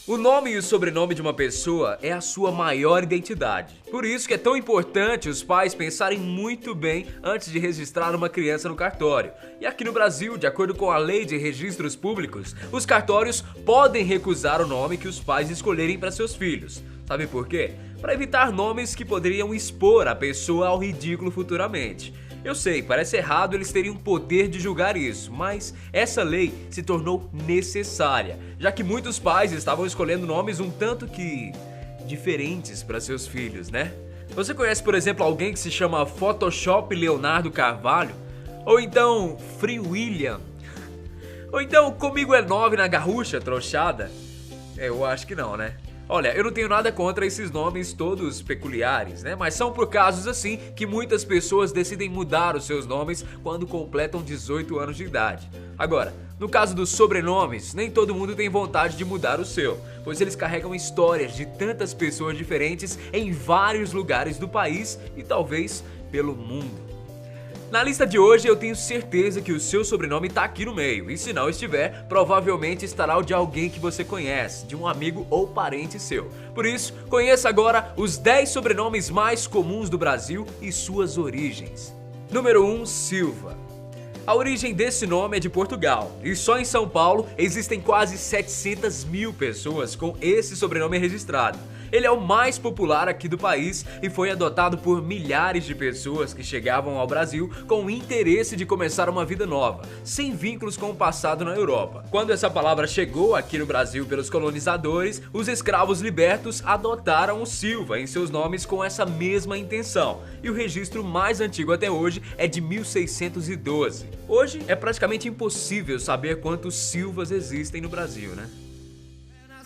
O nome e o sobrenome de uma pessoa é a sua maior identidade. Por isso que é tão importante os pais pensarem muito bem antes de registrar uma criança no cartório. E aqui no Brasil, de acordo com a Lei de Registros Públicos, os cartórios podem recusar o nome que os pais escolherem para seus filhos. Sabe por quê? Para evitar nomes que poderiam expor a pessoa ao ridículo futuramente. Eu sei, parece errado eles terem o poder de julgar isso, mas essa lei se tornou necessária, já que muitos pais estavam escolhendo nomes um tanto que diferentes para seus filhos, né? Você conhece, por exemplo, alguém que se chama Photoshop Leonardo Carvalho? Ou então Free William? Ou então Comigo é 9 na Garrucha Trouxada? Eu acho que não, né? Olha, eu não tenho nada contra esses nomes todos peculiares, né? Mas são por casos assim que muitas pessoas decidem mudar os seus nomes quando completam 18 anos de idade. Agora, no caso dos sobrenomes, nem todo mundo tem vontade de mudar o seu, pois eles carregam histórias de tantas pessoas diferentes em vários lugares do país e talvez pelo mundo. Na lista de hoje eu tenho certeza que o seu sobrenome tá aqui no meio, e se não estiver, provavelmente estará o de alguém que você conhece, de um amigo ou parente seu. Por isso, conheça agora os 10 sobrenomes mais comuns do Brasil e suas origens. Número 1, Silva. A origem desse nome é de Portugal, e só em São Paulo existem quase 700 mil pessoas com esse sobrenome registrado. Ele é o mais popular aqui do país e foi adotado por milhares de pessoas que chegavam ao Brasil com o interesse de começar uma vida nova, sem vínculos com o passado na Europa. Quando essa palavra chegou aqui no Brasil pelos colonizadores, os escravos libertos adotaram o Silva em seus nomes com essa mesma intenção, e o registro mais antigo até hoje é de 1612. Hoje é praticamente impossível saber quantos Silvas existem no Brasil, né?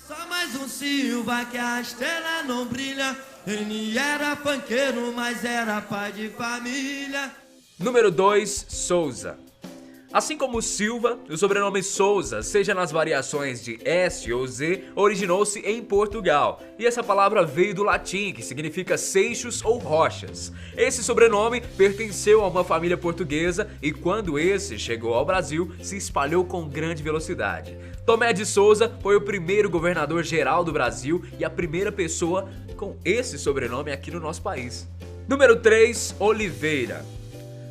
Só mais um Silva que a estrela não brilha. Ele era panqueiro, mas era pai de família. Número 2, Souza. Assim como Silva, o sobrenome Souza, seja nas variações de S ou Z, originou-se em Portugal. E essa palavra veio do latim, que significa seixos ou rochas. Esse sobrenome pertenceu a uma família portuguesa e quando esse chegou ao Brasil, se espalhou com grande velocidade. Tomé de Souza foi o primeiro governador geral do Brasil e a primeira pessoa com esse sobrenome aqui no nosso país. Número 3, Oliveira.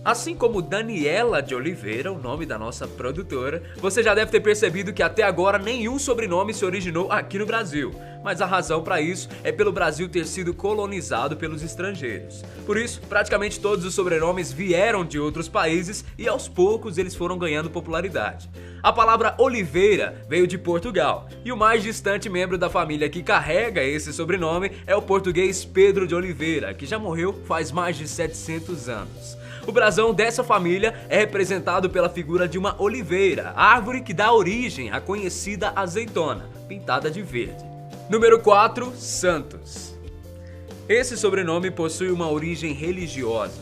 Assim como Daniela de Oliveira, o nome da nossa produtora, você já deve ter percebido que até agora nenhum sobrenome se originou aqui no Brasil. Mas a razão para isso é pelo Brasil ter sido colonizado pelos estrangeiros. Por isso, praticamente todos os sobrenomes vieram de outros países e aos poucos eles foram ganhando popularidade. A palavra Oliveira veio de Portugal e o mais distante membro da família que carrega esse sobrenome é o português Pedro de Oliveira, que já morreu faz mais de 700 anos. O brasão dessa família é representado pela figura de uma oliveira, árvore que dá origem à conhecida azeitona, pintada de verde. Número 4, Santos. Esse sobrenome possui uma origem religiosa.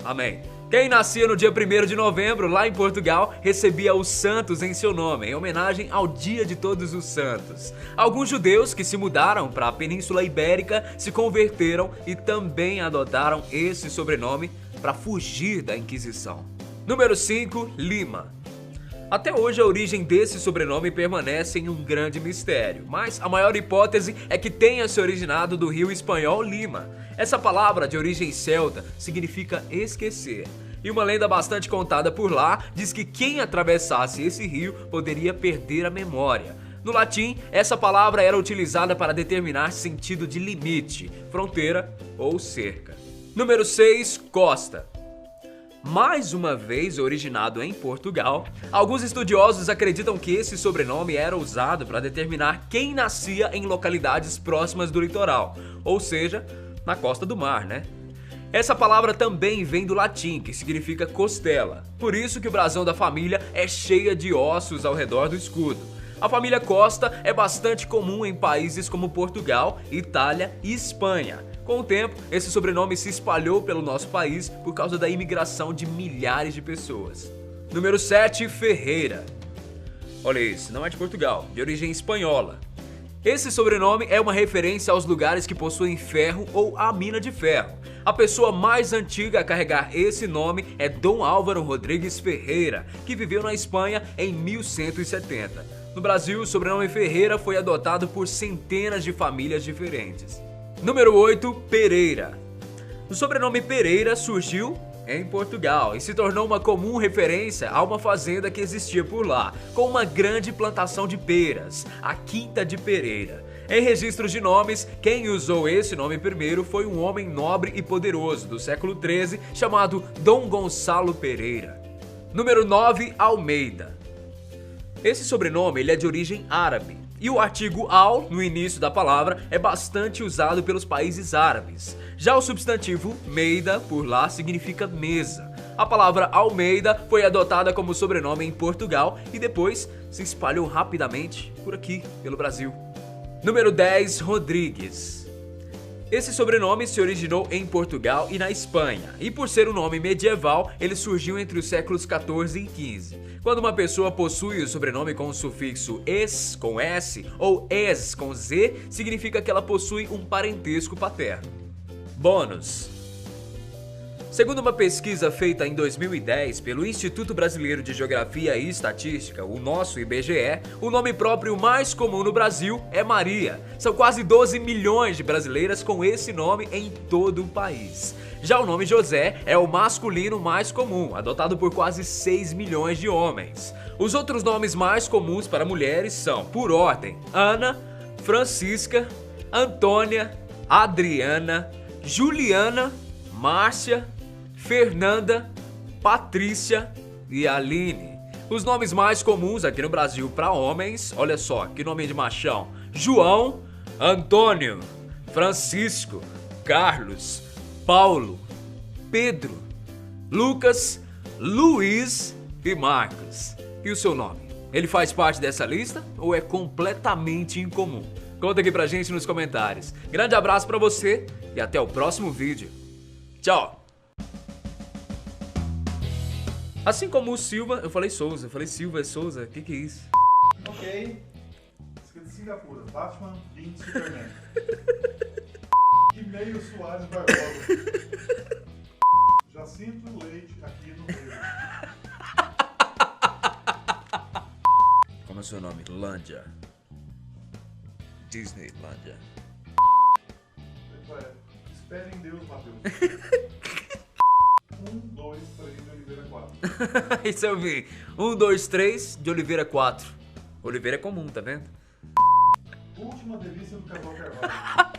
Amém. Quem nascia no dia 1º de novembro, lá em Portugal, recebia os santos em seu nome, em homenagem ao Dia de Todos os Santos. Alguns judeus que se mudaram para a Península Ibérica se converteram e também adotaram esse sobrenome para fugir da Inquisição. Número 5, Lima. Até hoje a origem desse sobrenome permanece em um grande mistério, mas a maior hipótese é que tenha se originado do rio espanhol Lima. Essa palavra, de origem celta, significa esquecer. E uma lenda bastante contada por lá diz que quem atravessasse esse rio poderia perder a memória. No latim, essa palavra era utilizada para determinar sentido de limite, fronteira ou cerca. Número 6, Costa. Mais uma vez originado em Portugal, alguns estudiosos acreditam que esse sobrenome era usado para determinar quem nascia em localidades próximas do litoral, ou seja, na costa do mar, né? Essa palavra também vem do latim, que significa costela. Por isso que o brasão da família é cheia de ossos ao redor do escudo. A família Costa é bastante comum em países como Portugal, Itália e Espanha. Com o tempo, esse sobrenome se espalhou pelo nosso país por causa da imigração de milhares de pessoas. Número 7, Ferreira. Olha isso, não é de Portugal, de origem espanhola. Esse sobrenome é uma referência aos lugares que possuem ferro ou a mina de ferro. A pessoa mais antiga a carregar esse nome é Dom Álvaro Rodrigues Ferreira, que viveu na Espanha em 1170. No Brasil, o sobrenome Ferreira foi adotado por centenas de famílias diferentes. Número 8, Pereira. O sobrenome Pereira surgiu em Portugal e se tornou uma comum referência a uma fazenda que existia por lá, com uma grande plantação de peras, a Quinta de Pereira. Em registros de nomes, quem usou esse nome primeiro foi um homem nobre e poderoso do século XIII chamado Dom Gonçalo Pereira. Número 9, Almeida. Esse sobrenome ele é de origem árabe e o artigo al no início da palavra é bastante usado pelos países árabes. Já o substantivo meida por lá significa mesa. A palavra Almeida foi adotada como sobrenome em Portugal e depois se espalhou rapidamente por aqui, pelo Brasil. Número 10, Rodrigues. Esse sobrenome se originou em Portugal e na Espanha, e por ser um nome medieval, ele surgiu entre os séculos 14 e 15. Quando uma pessoa possui o sobrenome com o sufixo es com s ou es com z, significa que ela possui um parentesco paterno. Bônus. Segundo uma pesquisa feita em 2010 pelo Instituto Brasileiro de Geografia e Estatística, o nosso IBGE, o nome próprio mais comum no Brasil é Maria. São quase 12 milhões de brasileiras com esse nome em todo o país. Já o nome José é o masculino mais comum, adotado por quase 6 milhões de homens. Os outros nomes mais comuns para mulheres são, por ordem, Ana, Francisca, Antônia, Adriana, Juliana, Márcia, Fernanda, Patrícia e Aline. Os nomes mais comuns aqui no Brasil para homens, olha só, que nome de machão: João, Antônio, Francisco, Carlos, Paulo, Pedro, Lucas, Luiz e Marcos. E o seu nome? Ele faz parte dessa lista ou é completamente incomum? Conta aqui pra gente nos comentários. Grande abraço pra você e até o próximo vídeo. Tchau! Assim como o Silva, eu falei Souza, eu falei Silva é Souza, que é isso? Ok. Escrito Singapura, Batman, Bin, Superman. Que meio Soares Barbosa. Jacinto Leite aqui no meio. Como é o seu nome? Lândia. Disneylândia. Espere em Deus, Matheus. 1, 2, 3 de Oliveira 4. Isso eu vi. 1, 2, 3 de Oliveira 4. Oliveira é comum, tá vendo? Última delícia do casal Carvalho.